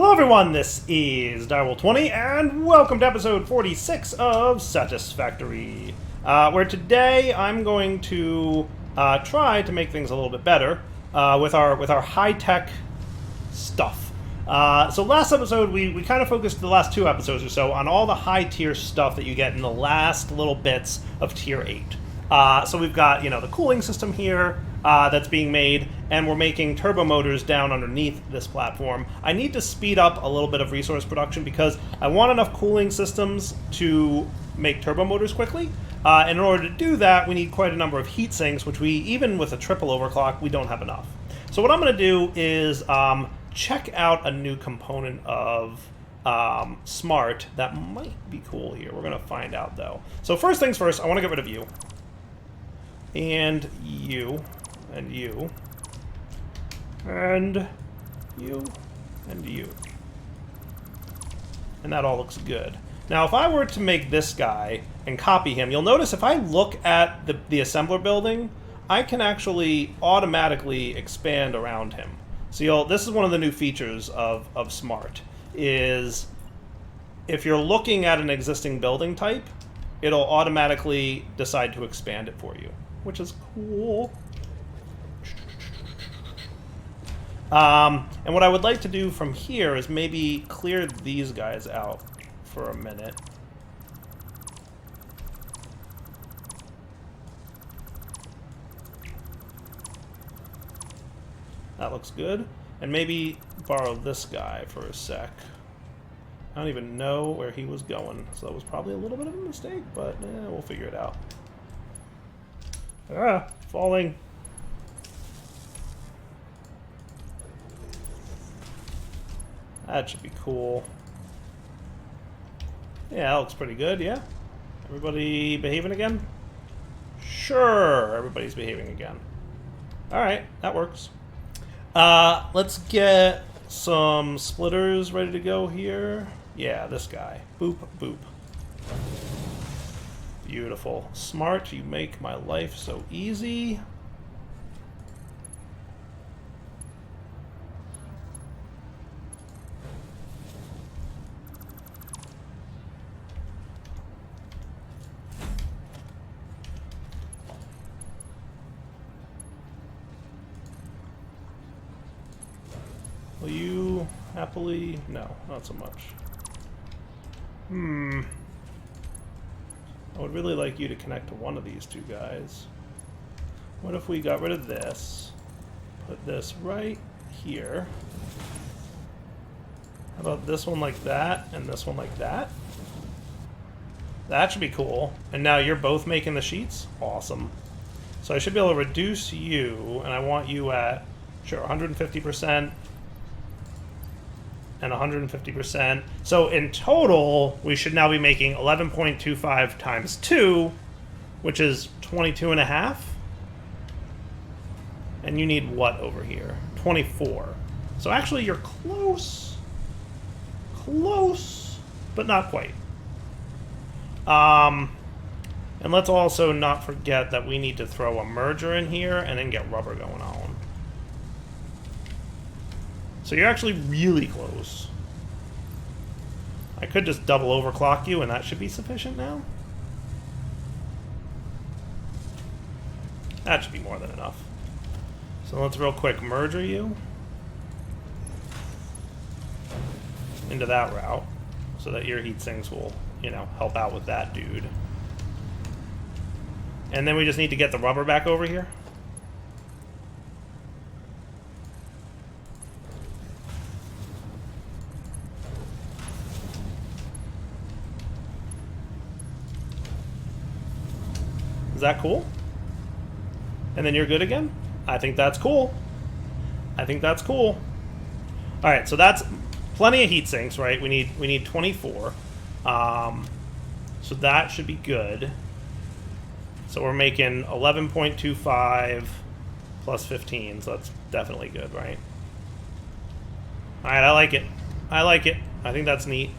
Hello everyone, this is Direwolf20, and welcome to episode 46 of Satisfactory, where today I'm going to try to make things a little bit better with our high-tech stuff. So last episode, we kind of focused the last two episodes or so on all the high-tier stuff that you get in the last little bits of Tier 8. So we've got, the cooling system here that's being made, and we're making turbo motors down underneath this platform. I need to speed up a little bit of resource production because I want enough cooling systems to make turbo motors quickly. And in order to do that, we need quite a number of heat sinks, which we, even with a triple overclock, we don't have enough. So what I'm going to do is check out a new component of Smart that might be cool here. We're going to find out, though. So first things first, I want to get rid of you. And you. And you. And you. And you. And that all looks good. Now, if I were to make this guy and copy him, you'll notice if I look at the assembler building, I can actually automatically expand around him. So this is one of the new features of Smart, is if you're looking at an existing building type, it'll automatically decide to expand it for you, which is cool. And what I would like to do from here is maybe clear these guys out for a minute. That looks good. And maybe borrow this guy for a sec. I don't even know where he was going, so that was probably a little bit of a mistake, but we'll figure it out. Ah, falling. That should be cool. Yeah, that looks pretty good, yeah? Everybody behaving again? Sure, everybody's behaving again. Alright, that works. Let's get some splitters ready to go here. Yeah, this guy. Boop, boop. Beautiful. Smart, you make my life so easy. Will you happily... No, not so much. I would really like you to connect to one of these two guys. What if we got rid of this? Put this right here. How about this one like that, and this one like that? That should be cool. And now you're both making the sheets? Awesome. So I should be able to reduce you, and I want you at, sure, 150%. And 150%. So in total, we should now be making 11.25 times 2, which is 22.5. And you need what over here? 24. So actually, you're close. Close, but not quite. And let's also not forget that we need to throw a merger in here and then get rubber going on. So you're actually really close. I could just double overclock you and that should be sufficient now. That should be more than enough. So let's real quick merger you into that route so that your heat sinks will, help out with that dude. And then we just need to get the rubber back over here. Is that cool? And then you're good again? I think that's cool. I think that's cool. All right, so that's plenty of heat sinks, right? We need 24. So that should be good. So we're making 11.25 plus 15, so that's definitely good, right? All right, I like it. I like it. I think that's neat.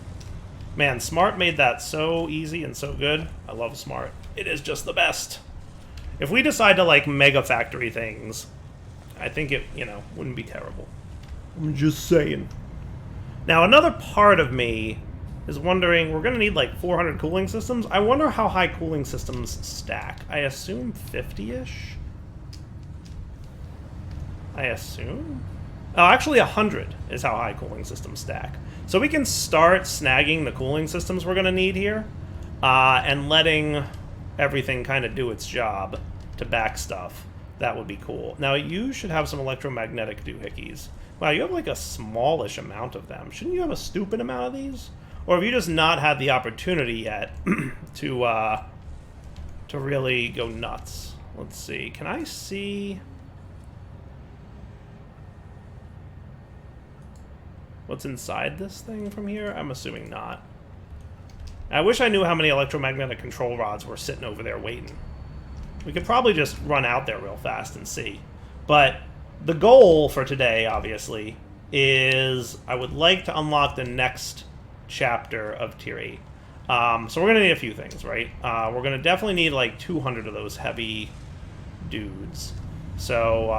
Man, Smart made that so easy and so good. I love Smart. It is just the best. If we decide to, mega factory things, I think it, wouldn't be terrible. I'm just saying. Now, another part of me is wondering, we're going to need like 400 cooling systems. I wonder how high cooling systems stack. I assume 50-ish? I assume? Oh, actually 100 is how high cooling systems stack. So we can start snagging the cooling systems we're going to need here, and letting everything kind of do its job to back stuff. That would be cool. Now, you should have some electromagnetic doohickeys. Wow, you have like a smallish amount of them. Shouldn't you have a stupid amount of these? Or have you just not had the opportunity yet to really go nuts? Let's see. Can I see what's inside this thing from here? I'm assuming not. I wish I knew how many electromagnetic control rods were sitting over there waiting. We could probably just run out there real fast and see. But the goal for today, obviously, is I would like to unlock the next chapter of Tier 8. So we're going to need a few things, right? We're going to definitely need like 200 of those heavy dudes. So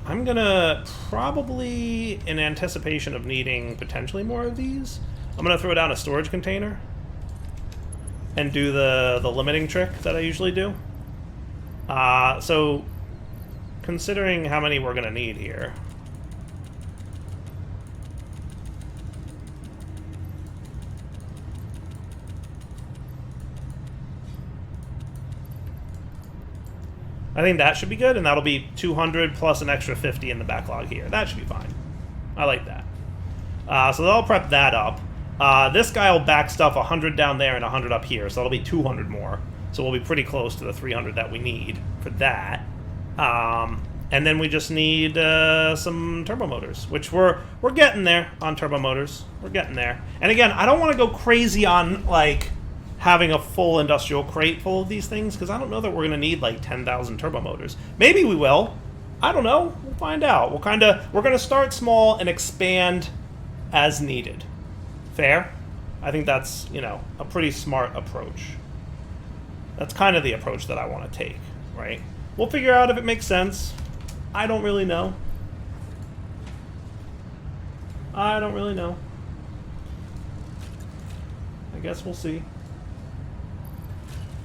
I'm going to probably, in anticipation of needing potentially more of these, I'm going to throw down a storage container and do the limiting trick that I usually do. So considering how many we're going to need here, I think that should be good, and that'll be 200 plus an extra 50 in the backlog here. That should be fine. I like that. So I'll prep that up. This guy will back stuff 100 down there and 100 up here, so that'll be 200 more. So we'll be pretty close to the 300 that we need for that. And then we just need some turbo motors, which we're getting there on turbo motors. We're getting there. And again, I don't want to go crazy on like having a full industrial crate full of these things, because I don't know that we're going to need like 10,000 turbo motors. Maybe we will. I don't know. We'll find out. We're going to start small and expand as needed. Fair? I think that's, a pretty smart approach. That's kind of the approach that I want to take, right? We'll figure out if it makes sense. I don't really know. I guess we'll see.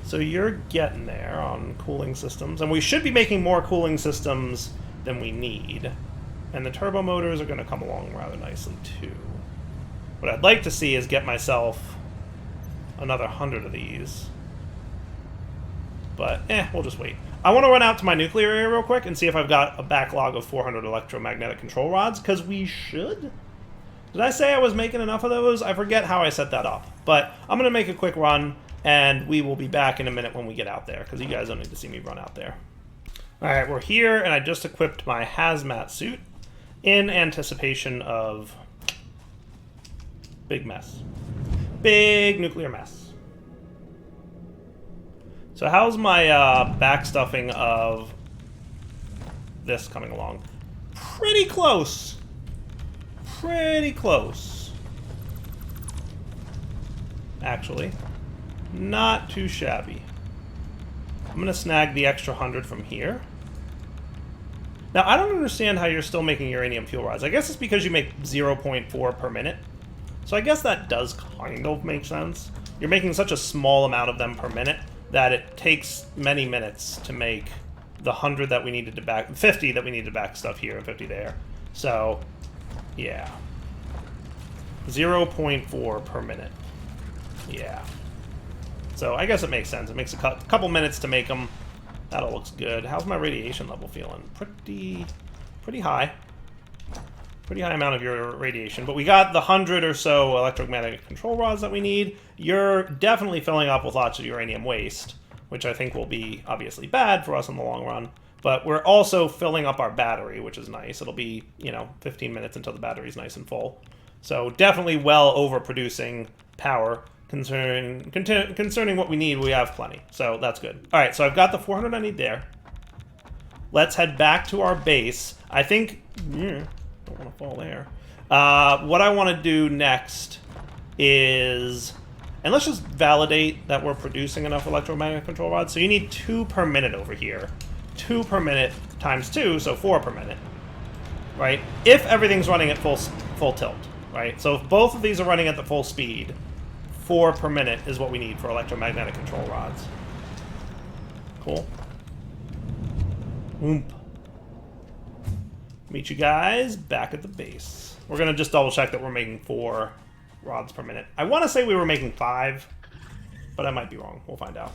So you're getting there on cooling systems, and we should be making more cooling systems than we need. And the turbo motors are going to come along rather nicely too. What I'd like to see is get myself another 100 of these. But, we'll just wait. I want to run out to my nuclear area real quick and see if I've got a backlog of 400 electromagnetic control rods, because we should. Did I say I was making enough of those? I forget how I set that up. But I'm going to make a quick run, and we will be back in a minute when we get out there, because you guys don't need to see me run out there. Alright, we're here, and I just equipped my hazmat suit in anticipation of big mess. Big nuclear mess. So how's my backstuffing of this coming along? Pretty close. Pretty close. Actually, not too shabby. I'm going to snag the extra 100 from here. Now, I don't understand how you're still making uranium fuel rods. I guess it's because you make 0.4 per minute. So I guess that does kind of make sense. You're making such a small amount of them per minute that it takes many minutes to make the 100 that we needed to back, 50 that we need to back stuff here and 50 there. So, yeah. 0.4 per minute. Yeah. So I guess it makes sense. It makes a couple minutes to make them. That all looks good. How's my radiation level feeling? Pretty high. Pretty high amount of your radiation, but we got the 100 or so electromagnetic control rods that we need. You're definitely filling up with lots of uranium waste, which I think will be obviously bad for us in the long run. But we're also filling up our battery, which is nice. It'll be, 15 minutes until the battery's nice and full. So definitely well overproducing power. Concerning what we need, we have plenty. So that's good. All right, so I've got the 400 I need there. Let's head back to our base. I think... don't want to fall there. What I want to do next is... And let's just validate that we're producing enough electromagnetic control rods. So you need 2 per minute over here. 2 per minute times 2, so 4 per minute. Right? If everything's running at full tilt. right? So if both of these are running at the full speed, 4 per minute is what we need for electromagnetic control rods. Cool. Oomp. Meet you guys back at the base. We're going to just double check that we're making 4 rods per minute. I want to say we were making 5, but I might be wrong. We'll find out.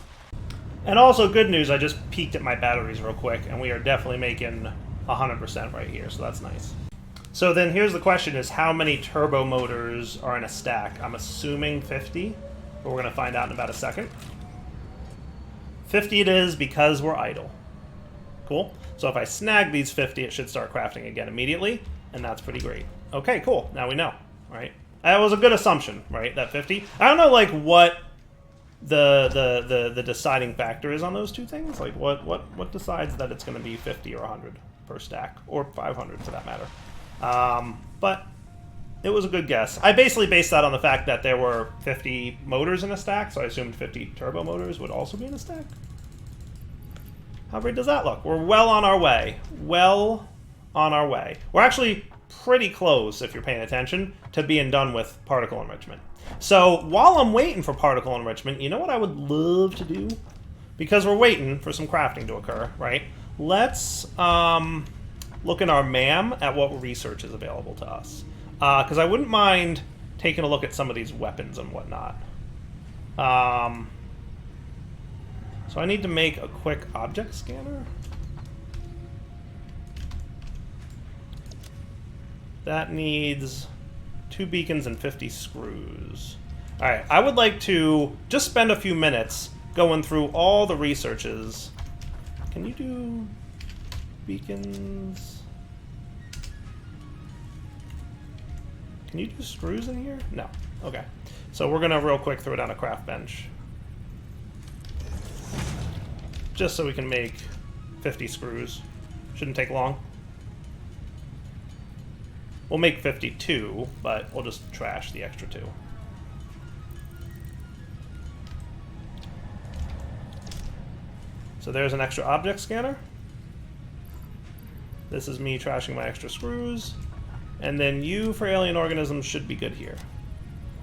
And also, good news, I just peeked at my batteries real quick, and we are definitely making 100% right here, so that's nice. So then here's the question, is how many turbo motors are in a stack? I'm assuming 50, but we're going to find out in about a second. 50 it is because we're idle. Cool. So if I snag these 50, it should start crafting again immediately, and that's pretty great. Okay, cool. Now we know, right? That was a good assumption, right? That 50. I don't know, like, what the deciding factor is on those two things. Like, what decides that it's going to be 50 or 100 per stack, or 500 for that matter. But it was a good guess. I basically based that on the fact that there were 50 motors in a stack, so I assumed 50 turbo motors would also be in a stack. How great does that look? We're well on our way. Well on our way. We're actually pretty close, if you're paying attention, to being done with particle enrichment. So while I'm waiting for particle enrichment, you know what I would love to do? Because we're waiting for some crafting to occur, right? Let's look in our MAM at what research is available to us. Because I wouldn't mind taking a look at some of these weapons and whatnot. So I need to make a quick object scanner. That needs 2 beacons and 50 screws. Alright, I would like to just spend a few minutes going through all the researches. Can you do beacons? Can you do screws in here? No. Okay. So we're going to real quick throw down a craft bench. Just so we can make 50 screws. Shouldn't take long. We'll make 52, but we'll just trash the extra 2. So there's an extra object scanner. This is me trashing my extra screws. And then you for alien organisms should be good here.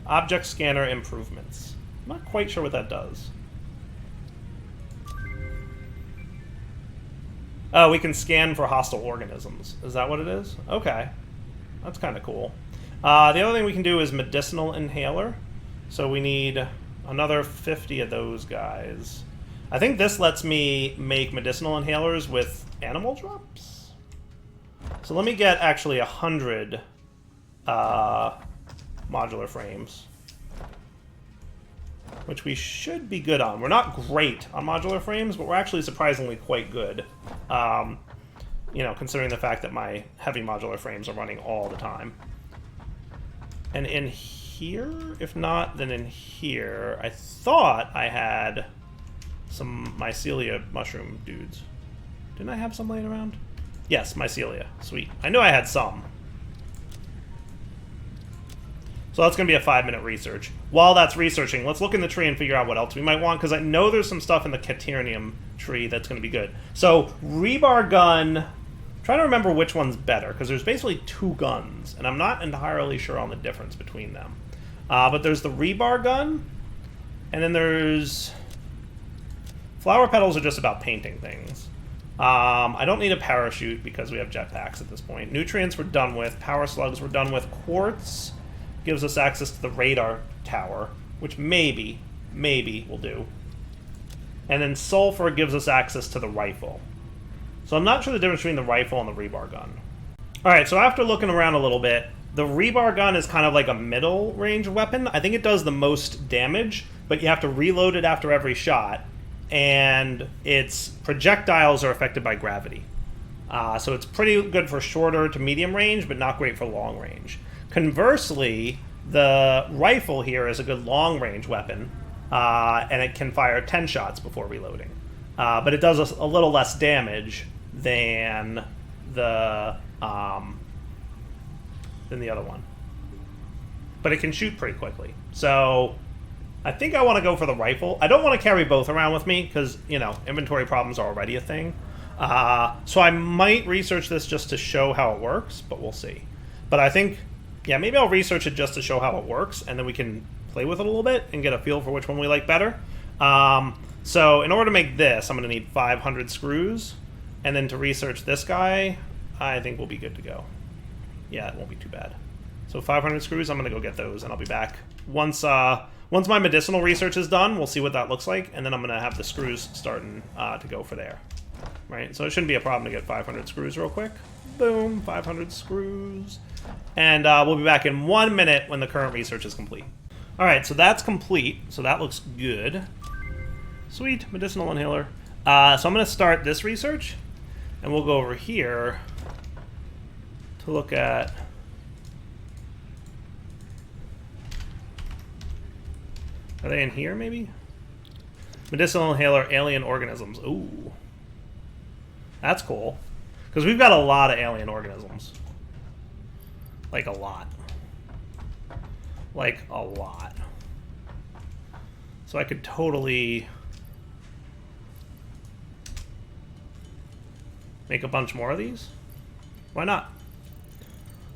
Object scanner improvements. I'm not quite sure what that does. Oh, we can scan for hostile organisms. Is that what it is? Okay. That's kind of cool. The other thing we can do is medicinal inhaler. So we need another 50 of those guys. I think this lets me make medicinal inhalers with animal drops. So let me get actually 100 modular frames, which we should be good on. We're not great on modular frames, but we're actually surprisingly quite good. You know, considering the fact that my heavy modular frames are running all the time. And in here, if not, then in here, I thought I had some mycelia mushroom dudes. Didn't I have some laying around? Yes, mycelia. Sweet. I knew I had some. So that's going to be a 5-minute research. While that's researching, let's look in the tree and figure out what else we might want, because I know there's some stuff in the Quaternium tree that's going to be good. So, rebar gun, I'm trying to remember which one's better, because there's basically 2 guns, and I'm not entirely sure on the difference between them. But there's the rebar gun, and then there's... Flower petals are just about painting things. I don't need a parachute because we have jetpacks at this point. Nutrients we're done with. Power slugs we're done with. Quartz gives us access to the radar tower, which maybe will do. And then sulfur gives us access to the rifle. So I'm not sure the difference between the rifle and the rebar gun. Alright, so after looking around a little bit, the rebar gun is kind of like a middle range weapon. I think it does the most damage, but you have to reload it after every shot. And its projectiles are affected by gravity. So it's pretty good for shorter to medium range, but not great for long range. Conversely, the rifle here is a good long-range weapon, and it can fire 10 shots before reloading. But it does a little less damage than the other one. But it can shoot pretty quickly. So I think I want to go for the rifle. I don't want to carry both around with me because, you know, inventory problems are already a thing. So I might research this just to show how it works, but we'll see. But I think Yeah, maybe I'll research it just to show how it works, and then we can play with it a little bit and get a feel for which one we like better. So in order to make this, I'm going to need 500 screws, and then to research this guy, I think we'll be good to go. Yeah, it won't be too bad. So 500 screws, I'm going to go get those, and I'll be back. Once my medicinal research is done, we'll see what that looks like, and then I'm going to have the screws starting to go for there. Right, so it shouldn't be a problem to get 500 screws real quick. Boom, 500 screws. And we'll be back in 1 minute when the current research is complete. All right, so that's complete. So that looks good. Sweet, medicinal inhaler. So I'm going to start this research, and we'll go over here to look at... Are they in here, maybe? Medicinal inhaler, alien organisms. Ooh. That's cool. Because we've got a lot of alien organisms. Like, a lot. Like, a lot. So I could totally... make a bunch more of these? Why not?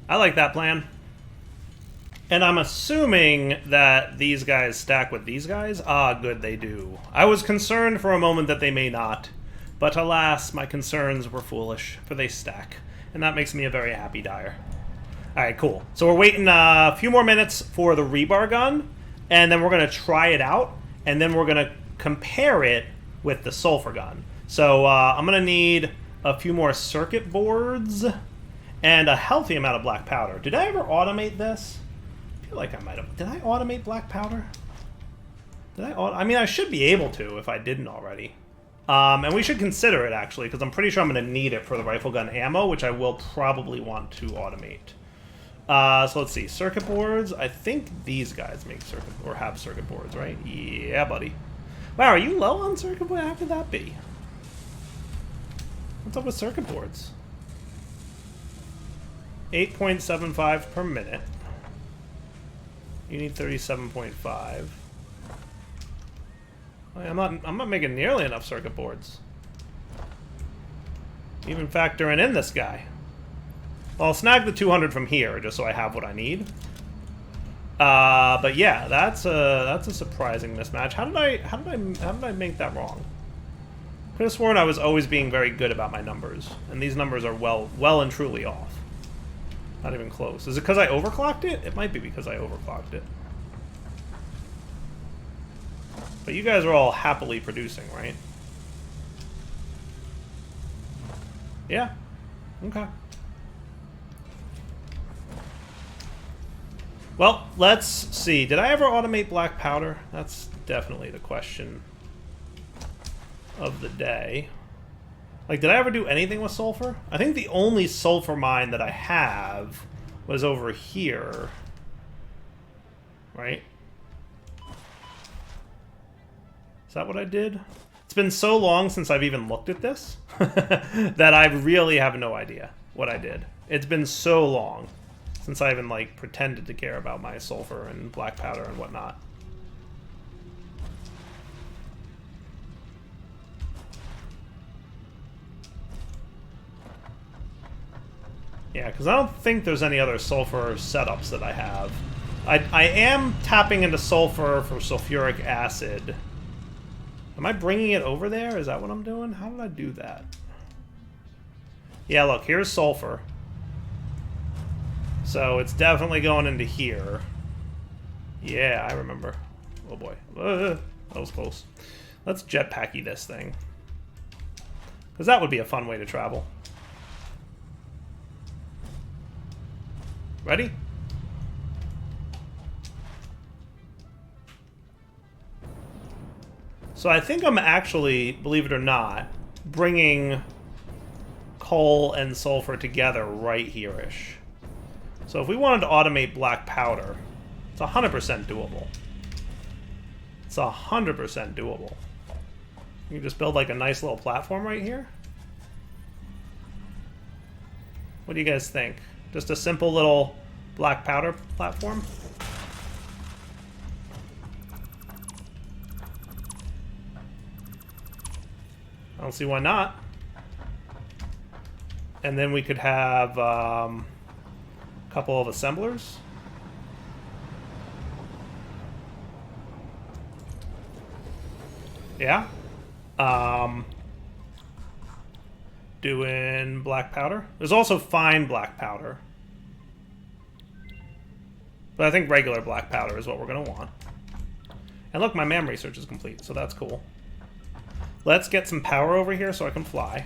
I like that plan. And I'm assuming that these guys stack with these guys? Ah, good, they do. I was concerned for a moment that they may not. But alas, my concerns were foolish, for they stack. And that makes me a very happy dyer. Alright, cool. So we're waiting a few more minutes for the rebar gun, and then we're going to try it out, and then we're going to compare it with the sulfur gun. So I'm going to need a few more circuit boards and a healthy amount of black powder. Did I ever automate this? I feel like I might have. Did I automate black powder? I mean, I should be able to if I didn't already. And we should consider it, actually, because I'm pretty sure I'm going to need it for the rifle gun ammo, which I will probably want to automate. So let's see. Circuit boards. I think these guys make circuit or have circuit boards, right? Yeah, buddy. Wow, are you low on circuit boards? How could that be? What's up with circuit boards? 8.75 per minute. You need 37.5. I'm not making nearly enough circuit boards. Even factoring in this guy. Well, I'll snag the 200 from here just so I have what I need. But yeah, that's a surprising mismatch. How did I make that wrong? Could have sworn I was always being very good about my numbers, and these numbers are well and truly off. Not even close. Is it because I overclocked it? It might be because I overclocked it. But you guys are all happily producing, right? Yeah. Okay. Well, let's see. Did I ever automate black powder? That's definitely the question of the day. Like, did I ever do anything with sulfur? I think the only sulfur mine that I have was over here. Right? Is that what I did? It's been so long since I've even looked at this that I really have no idea what I did. It's been so long since I even, like, pretended to care about my sulfur and black powder and whatnot. Yeah, because I don't think there's any other sulfur setups that I have. I am tapping into sulfur for sulfuric acid. Am I bringing it over there? Is that what I'm doing? How did I do that? Yeah, look, here's sulfur. So it's definitely going into here. Yeah, I remember. Oh boy. That was close. Let's jetpacky this thing. Because that would be a fun way to travel. Ready? So I think I'm actually, believe it or not, bringing coal and sulfur together right here-ish. So if we wanted to automate black powder, it's 100% doable. It's 100% doable. You can just build like a nice little platform right here. What do you guys think? Just a simple little black powder platform? I don't see why not. And then we could have a couple of assemblers. Yeah. Doing black powder. There's also fine black powder. But I think regular black powder is what we're going to want. And look, my MAM research is complete, so that's cool. Let's get some power over here so I can fly.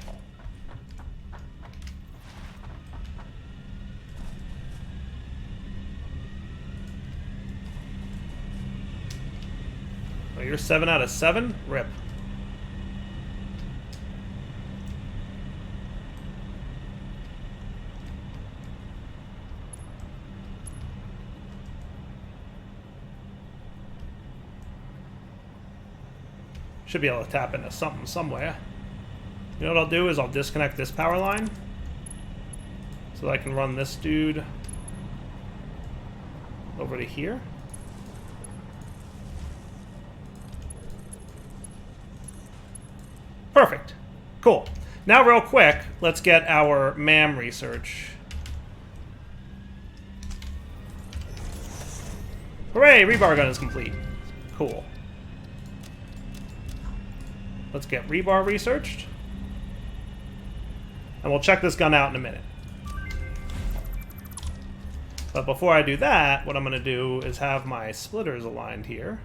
Oh, you're 7 out of 7? Rip. Should be able to tap into something somewhere. You know what I'll do is I'll disconnect this power line so that I can run this dude over to here. Perfect. Cool. Now real quick, let's get our MAM research. Hooray! Rebar gun is complete. Cool. Let's get rebar researched. And we'll check this gun out in a minute. But before I do that, what I'm going to do is have my splitters aligned here.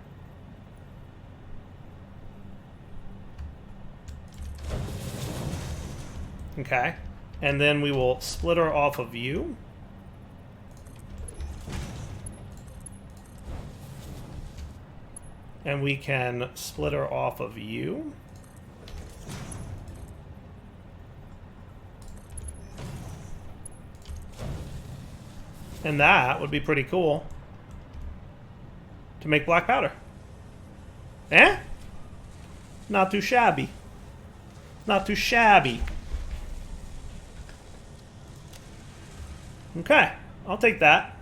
Okay. And then we will splitter off of you. And we can splitter off of you. And that would be pretty cool to make black powder. Eh? Not too shabby. Not too shabby. Okay, I'll take that.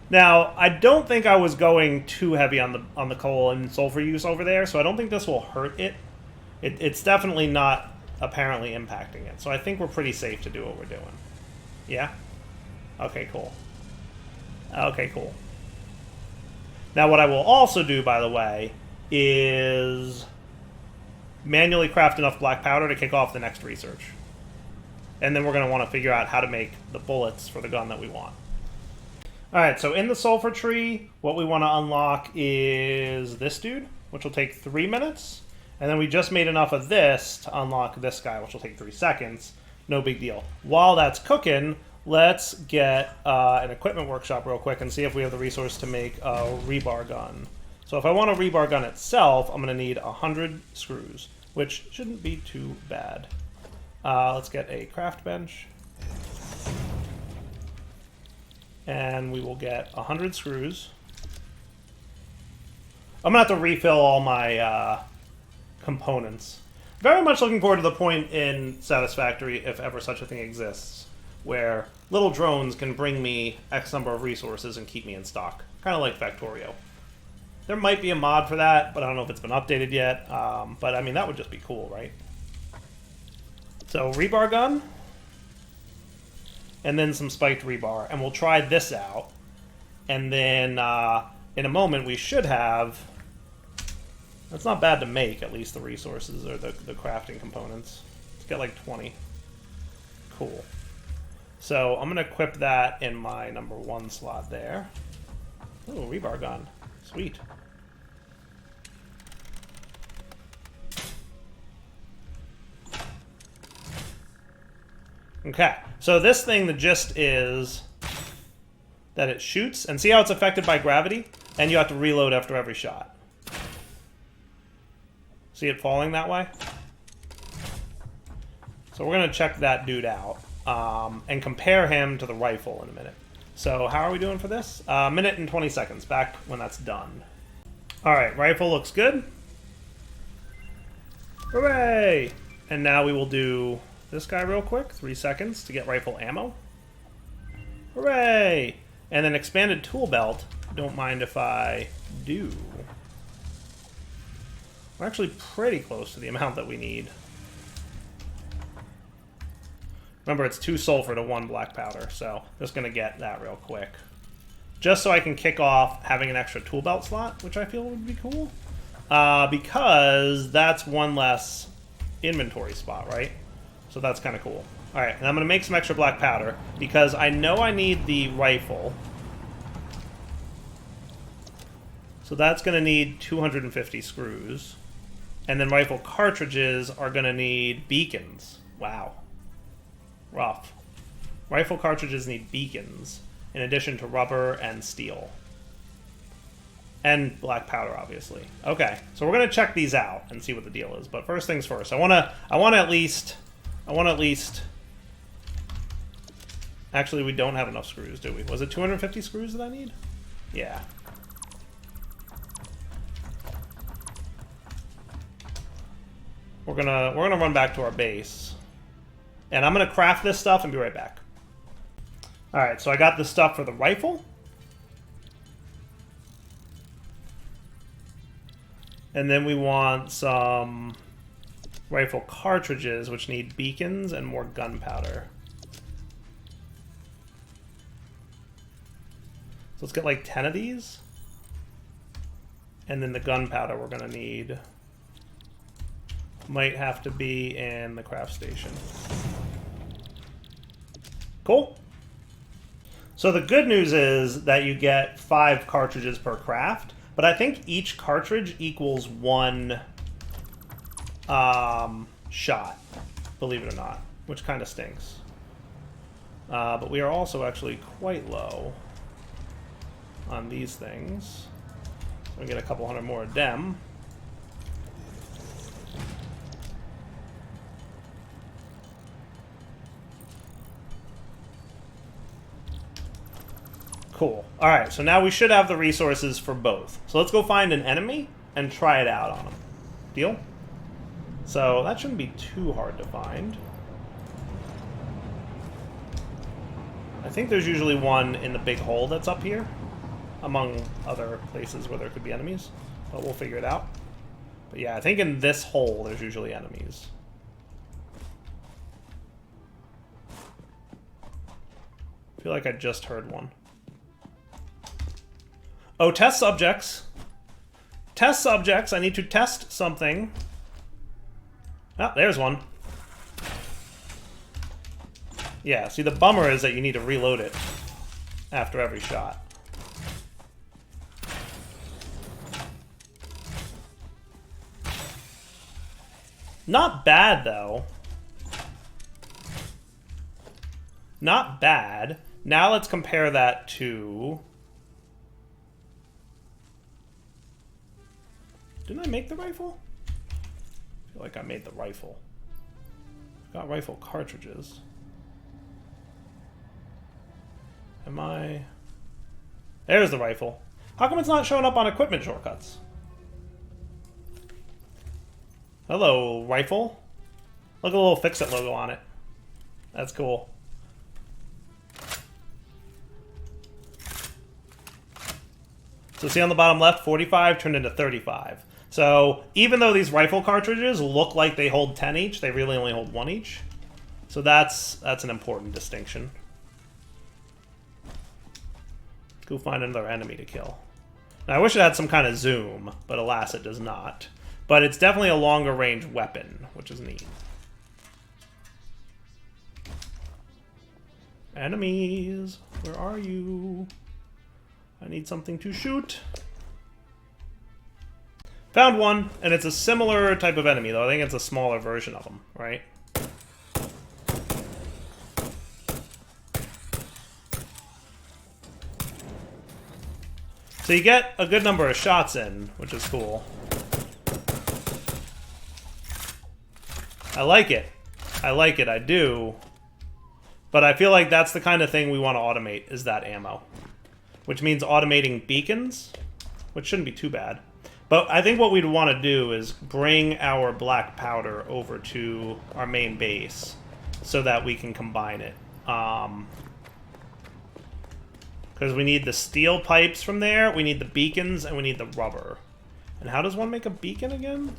Now, I don't think I was going too heavy on the coal and sulfur use over there, so I don't think this will hurt it. It's definitely not apparently impacting it. So I think we're pretty safe to do what we're doing. Yeah? Okay, cool. Okay, cool. Now what I will also do, by the way, is manually craft enough black powder to kick off the next research. And then we're going to want to figure out how to make the bullets for the gun that we want. Alright, so in the sulfur tree, what we want to unlock is this dude, which will take 3 minutes. And then we just made enough of this to unlock this guy, which will take 3 seconds. No big deal. While that's cooking, let's get an equipment workshop real quick and see if we have the resource to make a rebar gun. So if I want a rebar gun itself, I'm going to need 100 screws, which shouldn't be too bad. Let's get a craft bench. And we will get 100 screws. I'm going to have to refill all my components. Very much looking forward to the point in Satisfactory, if ever such a thing exists, where little drones can bring me X number of resources and keep me in stock. Kind of like Factorio. There might be a mod for that, but I don't know if it's been updated yet. But I mean, that would just be cool, right? So, rebar gun. And then some spiked rebar. And we'll try this out. And then, in a moment, we should have... That's not bad to make, at least the resources or the crafting components. Let's get like 20. Cool. So I'm going to equip that in my number 1 slot there. Oh, rebar gun. Sweet. Okay, so this thing, the gist is that it shoots, and see how it's affected by gravity? And you have to reload after every shot. See it falling that way? So we're going to check that dude out and compare him to the rifle in a minute. So how are we doing for this? Minute and 20 seconds, back when that's done. Alright, rifle looks good. Hooray! And now we will do this guy real quick, 3 seconds to get rifle ammo. Hooray! And then expanded tool belt, don't mind if I do. We're actually pretty close to the amount that we need. Remember, it's 2 sulfur to 1 black powder, so just going to get that real quick. just so I can kick off having an extra tool belt slot, which I feel would be cool. Because that's one less inventory spot, right? So that's kind of cool. All right, and I'm going to make some extra black powder because I know I need the rifle. So that's going to need 250 screws. And then rifle cartridges are going to need beacons. Wow. Rough. Rifle cartridges need beacons, in addition to rubber and steel. And black powder, obviously. Okay, so we're going to check these out and see what the deal is. But first things first, I want to at least... Actually, we don't have enough screws, do we? Was it 250 screws that I need? Yeah. We're gonna run back to our base. And I'm gonna craft this stuff and be right back. Alright, so I got the stuff for the rifle. And then we want some rifle cartridges, which need beacons and more gunpowder. So let's get like 10 of these. And then the gunpowder we're gonna need might have to be in the craft station. Cool. So the good news is that you get 5 cartridges per craft, but I think each cartridge equals 1 shot, believe it or not, which kind of stinks. But we are also actually quite low on these things. So we get a couple hundred more of them. Cool. Alright, so now we should have the resources for both. So let's go find an enemy and try it out on them. Deal? So that shouldn't be too hard to find. I think there's usually one in the big hole that's up here, among other places where there could be enemies, but we'll figure it out. But yeah, I think in this hole there's usually enemies. I feel like I just heard one. Oh, test subjects. Test subjects. I need to test something. Ah, there's one. Yeah, see, the bummer is that you need to reload it after every shot. Not bad, though. Not bad. Now let's compare that to... Didn't I make the rifle? I feel like I made the rifle. Got rifle cartridges. Am I... There's the rifle. How come it's not showing up on equipment shortcuts? Hello, rifle. Look at the little Fix-It logo on it. That's cool. So see on the bottom left, 45 turned into 35. So even though these rifle cartridges look like they hold 10 each, they really only hold 1 each. So that's an important distinction. Let's go find another enemy to kill. Now I wish it had some kind of zoom, but alas it does not. But it's definitely a longer range weapon, which is neat. Enemies, where are you? I need something to shoot. Found one, and it's a similar type of enemy, though. I think it's a smaller version of them, right? So you get a good number of shots in, which is cool. I like it. I like it, I do. But I feel like that's the kind of thing we want to automate, is that ammo. Which means automating beacons, which shouldn't be too bad. But I think what we'd want to do is bring our black powder over to our main base so that we can combine it. Because we need the steel pipes from there, we need the beacons, and we need the rubber. And how does one make a beacon again?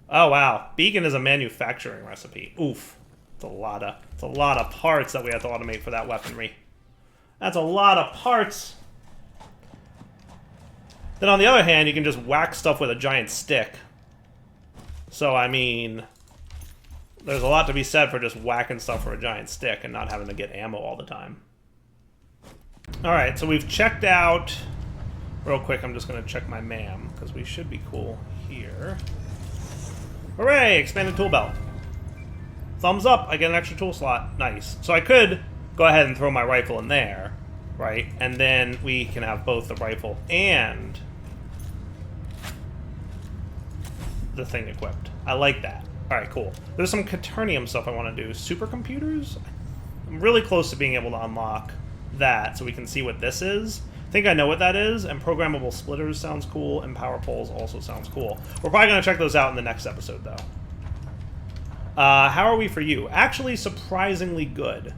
Oh, wow. Beacon is a manufacturing recipe. Oof. It's a lot of parts that we have to automate for that weaponry. That's a lot of parts. Then on the other hand, you can just whack stuff with a giant stick. So, I mean, there's a lot to be said for just whacking stuff for a giant stick and not having to get ammo all the time. Alright, so we've checked out... Real quick, I'm just going to check my MAM, because we should be cool here. Hooray! Expanded tool belt. Thumbs up, I get an extra tool slot. Nice. So I could go ahead and throw my rifle in there, right? And then we can have both the rifle and the thing equipped. I like that. Alright, cool. There's some Quaternium stuff I want to do. Supercomputers? I'm really close to being able to unlock that so we can see what this is. I think I know what that is, and programmable splitters sounds cool, and power poles also sounds cool. We're probably going to check those out in the next episode, though. How are we for you? Actually, surprisingly good.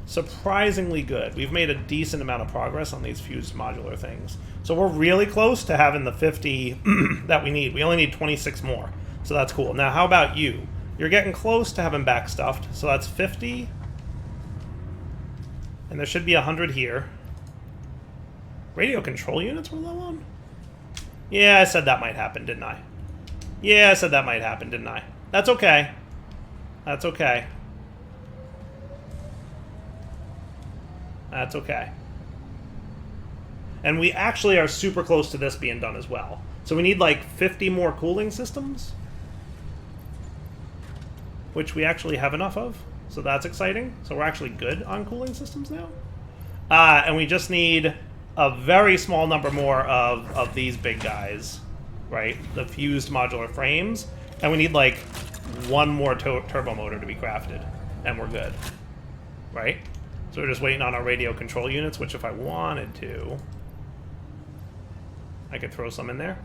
Surprisingly good. We've made a decent amount of progress on these fused modular things. So we're really close to having the 50 that we need. We only need 26 more, so that's cool. Now, how about you? You're getting close to having back stuffed, so that's 50. And there should be 100 here. Radio control units we're low on? Yeah, I said that might happen, didn't I? Yeah, I said that might happen, didn't I? That's okay. That's okay. That's okay. And we actually are super close to this being done as well. So we need like 50 more cooling systems, which we actually have enough of. So that's exciting. So we're actually good on cooling systems now. And we just need a very small number more of these big guys, right? The fused modular frames. And we need like one more turbo motor to be crafted. And we're good, right? So we're just waiting on our radio control units, which if I wanted to, I could throw some in there.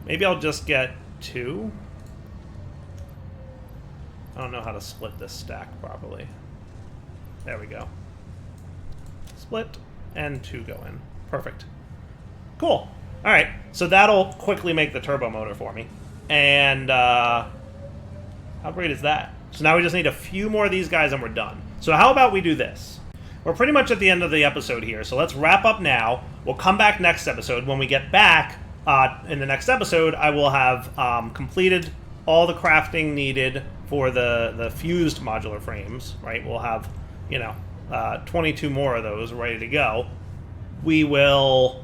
Maybe I'll just get 2. I don't know how to split this stack properly. There we go. Split, and 2 go in. Perfect. Cool. Alright, so that'll quickly make the turbo motor for me. And, how great is that? So now we just need a few more of these guys and we're done. So how about we do this? We're pretty much at the end of the episode here, so let's wrap up now. We'll come back next episode. When we get back, in the next episode, I will have completed all the crafting needed for the fused modular frames, right? We'll have, 22 more of those ready to go. We will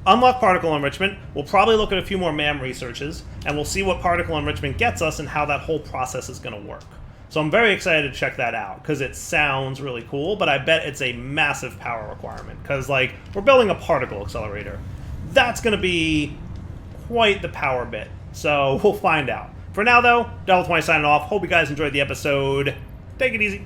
unlock particle enrichment. We'll probably look at a few more MAM researches, and we'll see what particle enrichment gets us and how that whole process is going to work. So I'm very excited to check that out, because it sounds really cool, but I bet it's a massive power requirement, because, we're building a particle accelerator. That's going to be quite the power bit, so we'll find out. For now, though, Devil20 signing off. Hope you guys enjoyed the episode. Take it easy.